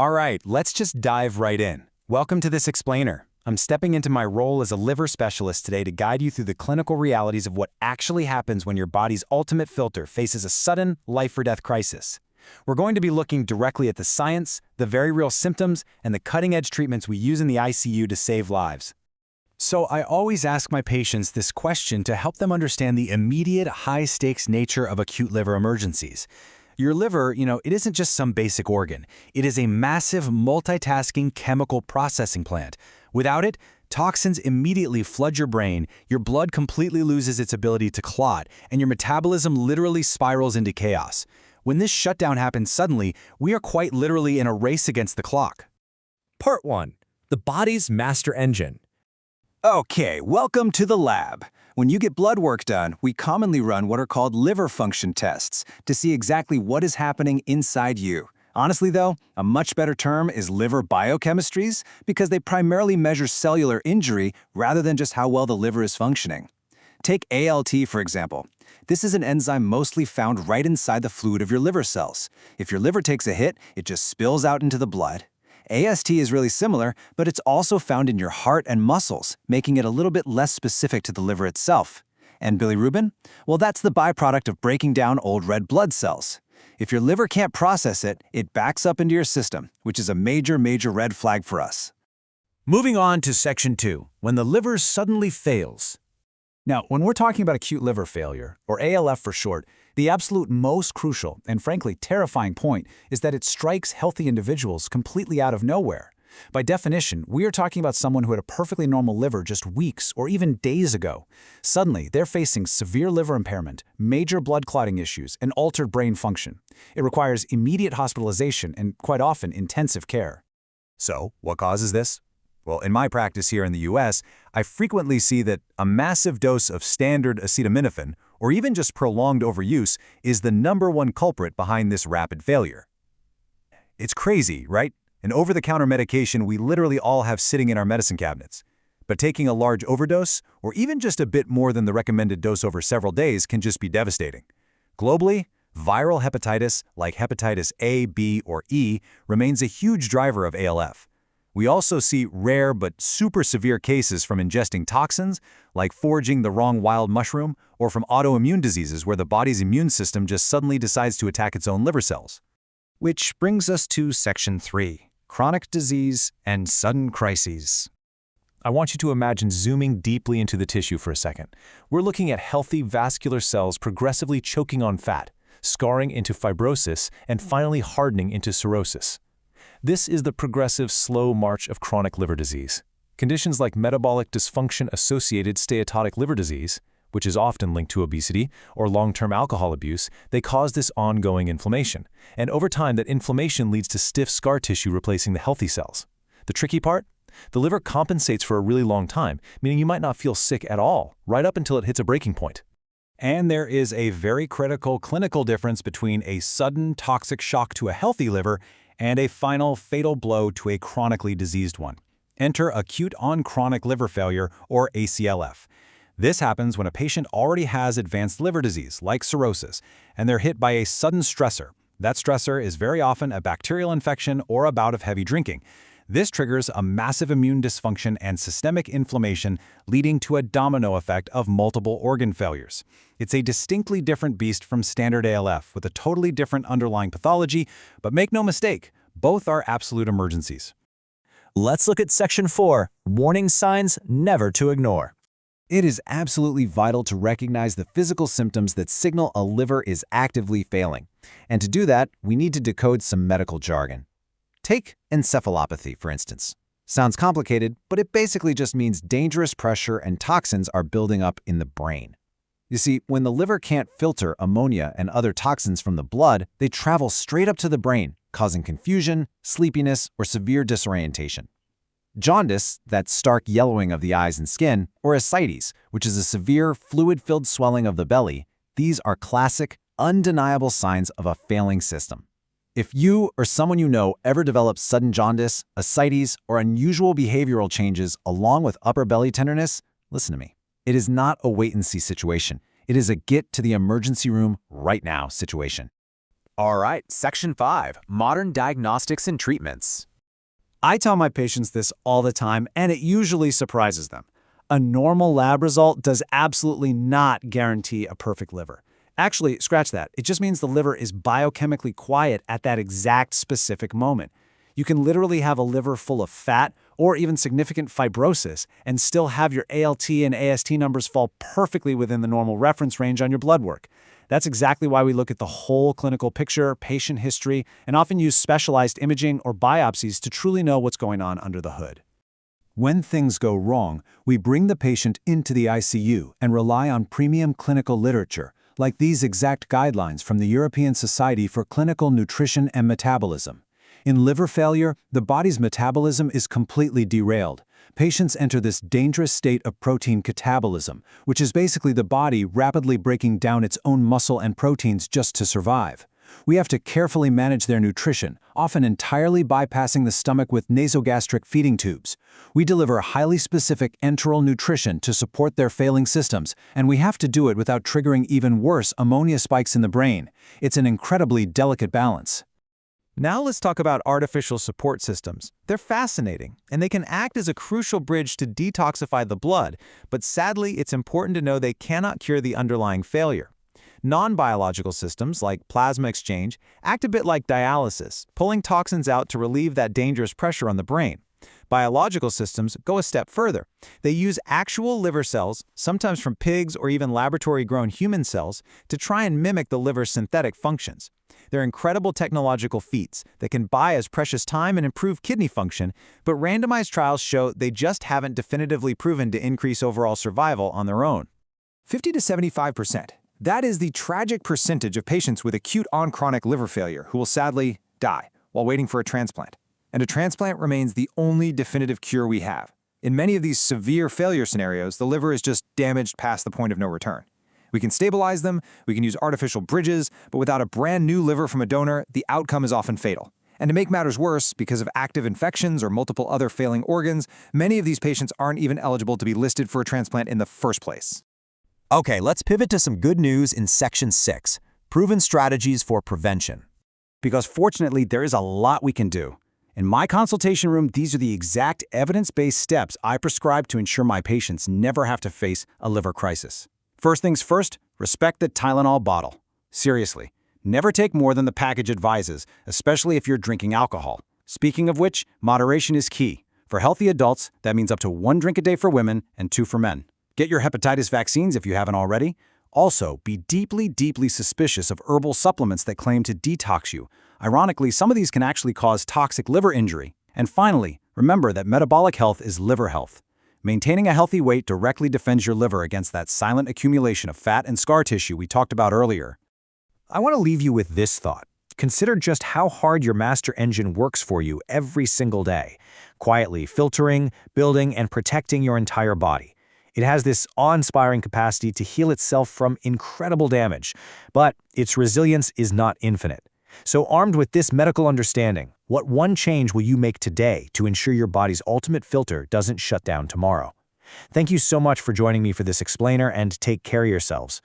All right, let's just dive right in. Welcome to This Explainer. I'm stepping into my role as a liver specialist today to guide you through the clinical realities of what actually happens when your body's ultimate filter faces a sudden life-or-death crisis. We're going to be looking directly at the science, the very real symptoms, and the cutting-edge treatments we use in the ICU to save lives. So I always ask my patients this question to help them understand the immediate, high-stakes nature of acute liver emergencies. Your liver, it isn't just some basic organ. It is a massive, multitasking chemical processing plant. Without it, toxins immediately flood your brain, your blood completely loses its ability to clot, and your metabolism literally spirals into chaos. When this shutdown happens suddenly, we are quite literally in a race against the clock. Part 1. The body's master engine. Okay, welcome to the lab. When you get blood work done, we commonly run what are called liver function tests to see exactly what is happening inside you. Honestly though, a much better term is liver biochemistries because they primarily measure cellular injury rather than just how well the liver is functioning. Take ALT for example. This is an enzyme mostly found right inside the fluid of your liver cells. If your liver takes a hit, it just spills out into the blood. AST is really similar, but it's also found in your heart and muscles, making it a little bit less specific to the liver itself. And bilirubin? Well, that's the byproduct of breaking down old red blood cells. If your liver can't process it, it backs up into your system, which is a major red flag for us. Moving on to Section 2, when the liver suddenly fails. Now, when we're talking about acute liver failure, or ALF for short, the absolute most crucial and frankly terrifying point is that it strikes healthy individuals completely out of nowhere. By definition, we are talking about someone who had a perfectly normal liver just weeks or even days ago. Suddenly, they're facing severe liver impairment, major blood clotting issues, and altered brain function. It requires immediate hospitalization and, quite often, intensive care. So, what causes this? Well, in my practice here in the US, I frequently see that a massive dose of standard acetaminophen, or even just prolonged overuse, is the #1 culprit behind this rapid failure. It's crazy, right? An over-the-counter medication we literally all have sitting in our medicine cabinets. But taking a large overdose, or even just a bit more than the recommended dose over several days, can just be devastating. Globally, viral hepatitis, like hepatitis A, B, or E, remains a huge driver of ALF. We also see rare but super severe cases from ingesting toxins, like foraging the wrong wild mushroom, or from autoimmune diseases where the body's immune system just suddenly decides to attack its own liver cells. Which brings us to Section 3, chronic disease and sudden crises. I want you to imagine zooming deeply into the tissue for a second. We're looking at healthy vascular cells progressively choking on fat, scarring into fibrosis, and finally hardening into cirrhosis. This is the progressive, slow march of chronic liver disease. Conditions like metabolic dysfunction-associated steatotic liver disease, which is often linked to obesity, or long-term alcohol abuse, they cause this ongoing inflammation. And over time, that inflammation leads to stiff scar tissue replacing the healthy cells. The tricky part? The liver compensates for a really long time, meaning you might not feel sick at all, right up until it hits a breaking point. And there is a very critical clinical difference between a sudden toxic shock to a healthy liver and a final fatal blow to a chronically diseased one. Enter acute on chronic liver failure, or ACLF. This happens when a patient already has advanced liver disease, like cirrhosis, and they're hit by a sudden stressor. That stressor is very often a bacterial infection or a bout of heavy drinking. This triggers a massive immune dysfunction and systemic inflammation, leading to a domino effect of multiple organ failures. It's a distinctly different beast from standard ALF with a totally different underlying pathology, but make no mistake, both are absolute emergencies. Let's look at Section 4, warning signs never to ignore. It is absolutely vital to recognize the physical symptoms that signal a liver is actively failing. And to do that, we need to decode some medical jargon. Take encephalopathy, for instance. Sounds complicated, but it basically just means dangerous pressure and toxins are building up in the brain. You see, when the liver can't filter ammonia and other toxins from the blood, they travel straight up to the brain, causing confusion, sleepiness, or severe disorientation. Jaundice, that stark yellowing of the eyes and skin, or ascites, which is a severe fluid-filled swelling of the belly, these are classic, undeniable signs of a failing system. If you or someone you know ever develops sudden jaundice, ascites, or unusual behavioral changes along with upper belly tenderness, listen to me. It is not a wait-and-see situation. It is a get to the emergency room right now situation. All right, Section 5, Modern Diagnostics and Treatments. I tell my patients this all the time, and it usually surprises them. A normal lab result does absolutely not guarantee a perfect liver. Actually, scratch that. It just means the liver is biochemically quiet at that exact specific moment. You can literally have a liver full of fat or even significant fibrosis and still have your ALT and AST numbers fall perfectly within the normal reference range on your blood work. That's exactly why we look at the whole clinical picture, patient history, and often use specialized imaging or biopsies to truly know what's going on under the hood. When things go wrong, we bring the patient into the ICU and rely on premium clinical literature, like these exact guidelines from the European Society for Clinical Nutrition and Metabolism. In liver failure, the body's metabolism is completely derailed. Patients enter this dangerous state of protein catabolism, which is basically the body rapidly breaking down its own muscle and proteins just to survive. We have to carefully manage their nutrition, often entirely bypassing the stomach with nasogastric feeding tubes. We deliver highly specific enteral nutrition to support their failing systems, and we have to do it without triggering even worse ammonia spikes in the brain. It's an incredibly delicate balance. Now let's talk about artificial support systems. They're fascinating, and they can act as a crucial bridge to detoxify the blood, but sadly, it's important to know they cannot cure the underlying failure. Non-biological systems, like plasma exchange, act a bit like dialysis, pulling toxins out to relieve that dangerous pressure on the brain. Biological systems go a step further. They use actual liver cells, sometimes from pigs or even laboratory-grown human cells, to try and mimic the liver's synthetic functions. They're incredible technological feats that can buy us precious time and improve kidney function, but randomized trials show they just haven't definitively proven to increase overall survival on their own. 50 to 75%. That is the tragic percentage of patients with acute on-chronic liver failure who will sadly die while waiting for a transplant. And a transplant remains the only definitive cure we have. In many of these severe failure scenarios, the liver is just damaged past the point of no return. We can stabilize them, we can use artificial bridges, but without a brand new liver from a donor, the outcome is often fatal. And to make matters worse, because of active infections or multiple other failing organs, many of these patients aren't even eligible to be listed for a transplant in the first place. Okay, let's pivot to some good news in Section 6, Proven Strategies for Prevention. Because fortunately, there is a lot we can do. In my consultation room, these are the exact evidence-based steps I prescribe to ensure my patients never have to face a liver crisis. First things first, respect the Tylenol bottle. Seriously, never take more than the package advises, especially if you're drinking alcohol. Speaking of which, moderation is key. For healthy adults, that means up to 1 drink a day for women and 2 for men. Get your hepatitis vaccines if you haven't already. Also, be deeply, deeply suspicious of herbal supplements that claim to detox you. Ironically, some of these can actually cause toxic liver injury. And finally, remember that metabolic health is liver health. Maintaining a healthy weight directly defends your liver against that silent accumulation of fat and scar tissue we talked about earlier. I want to leave you with this thought. Consider just how hard your master engine works for you every single day, quietly filtering, building, and protecting your entire body. It has this awe-inspiring capacity to heal itself from incredible damage, but its resilience is not infinite. So armed with this medical understanding, what one change will you make today to ensure your body's ultimate filter doesn't shut down tomorrow? Thank you so much for joining me for this explainer, and take care of yourselves.